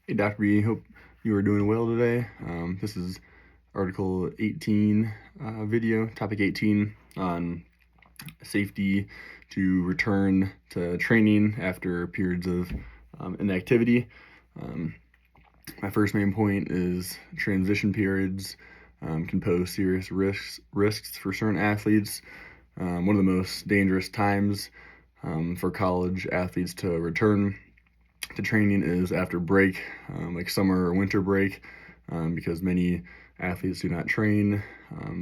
Hey, Dr. B, hope you are doing well today. This is Article 18 topic 18 on safety to return to training after periods of inactivity. My first main point is transition periods can pose serious risks for certain athletes. One of the most dangerous times for college athletes to return to training is after break, like summer or winter break, because many athletes do not train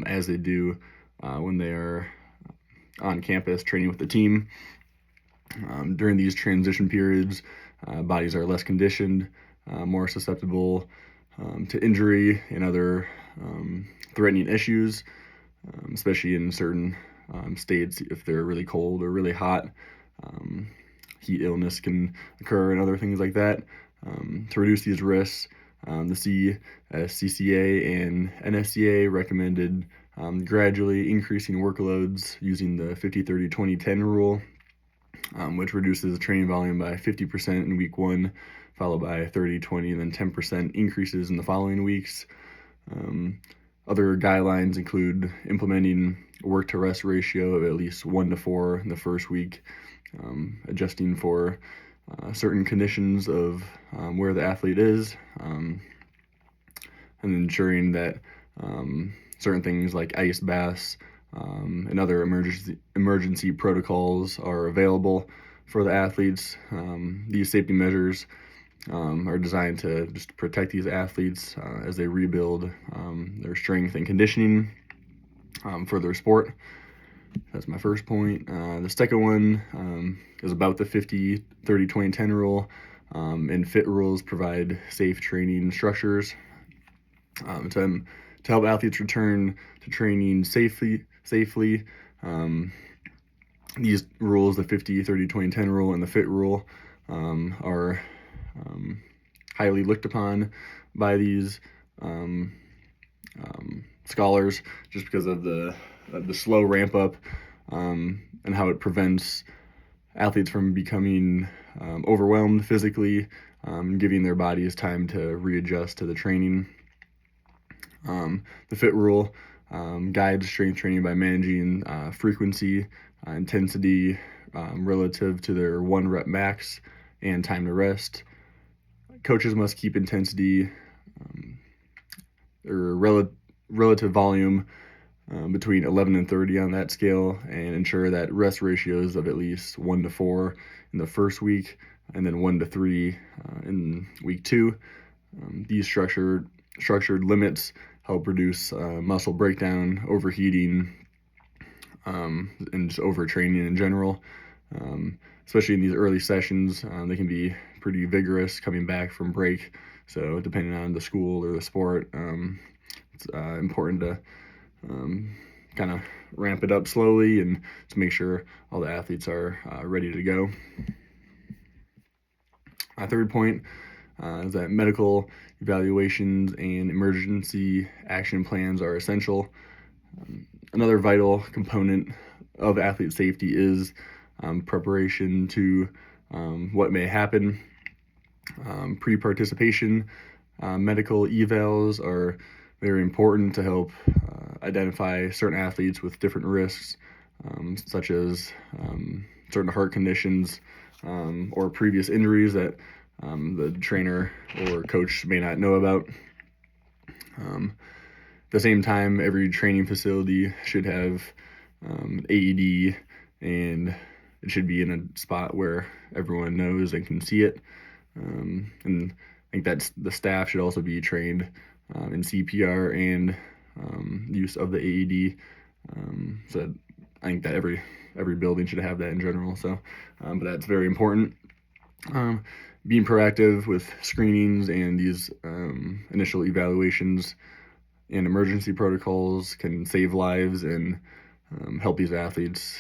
as they do when they are on campus training with the team. During these transition periods, bodies are less conditioned, more susceptible to injury and other threatening issues, especially in certain states if they're really cold or really hot. Heat illness can occur and other things like that. To reduce these risks, the CSCCA and NSCA recommended gradually increasing workloads using the 50-30-20-10 rule, which reduces the training volume by 50% in week 1, followed by 30-20, and then 10% increases in the following weeks. Other guidelines include implementing a work-to-rest ratio of at least 1-4 in the first week, adjusting for certain conditions of where the athlete is, and ensuring that certain things like ice baths and other emergency protocols are available for the athletes. These safety measures are designed to just protect these athletes as they rebuild their strength and conditioning for their sport. That's my first point. The second one is about the 50-30-20-10 rule, and FIT rules provide safe training structures to help athletes return to training safely. These rules, the 50-30-20-10 rule and the FIT rule, are highly looked upon by these scholars just because of the slow ramp up and how it prevents athletes from becoming overwhelmed physically, giving their bodies time to readjust to the training. The FIT rule guides strength training by managing frequency, intensity relative to their 1 rep max and time to rest. Coaches must keep intensity or relative volume between 11 and 30 on that scale, and ensure that rest ratios of at least 1-4 in the first week, and then 1-3 in week 2. These structured limits help reduce muscle breakdown, overheating, and just overtraining in general. Especially in these early sessions, they can be pretty vigorous coming back from break. So depending on the school or the sport, it's important to kind of ramp it up slowly and to make sure all the athletes are ready to go. My third point is that medical evaluations and emergency action plans are essential. Another vital component of athlete safety is preparation to what may happen. Pre-participation medical evals are very important to help identify certain athletes with different risks, such as certain heart conditions or previous injuries that the trainer or coach may not know about. At the same time, every training facility should have AED, and it should be in a spot where everyone knows and can see it. And I think that the staff should also be trained in CPR and use of the AED. So I think that every building should have that in general. So, but that's very important. Being proactive with screenings and these initial evaluations and emergency protocols can save lives and help these athletes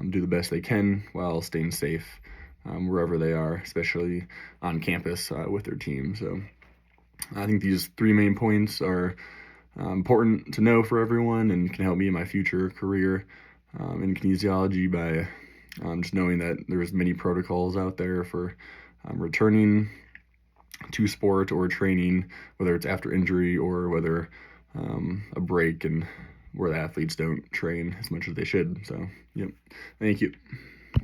do the best they can while staying safe wherever they are, especially on campus with their team. So I think these 3 main points are important to know for everyone and can help me in my future career in kinesiology by just knowing that there's many protocols out there for returning to sport or training, whether it's after injury or whether a break and where the athletes don't train as much as they should. So, yep. Thank you.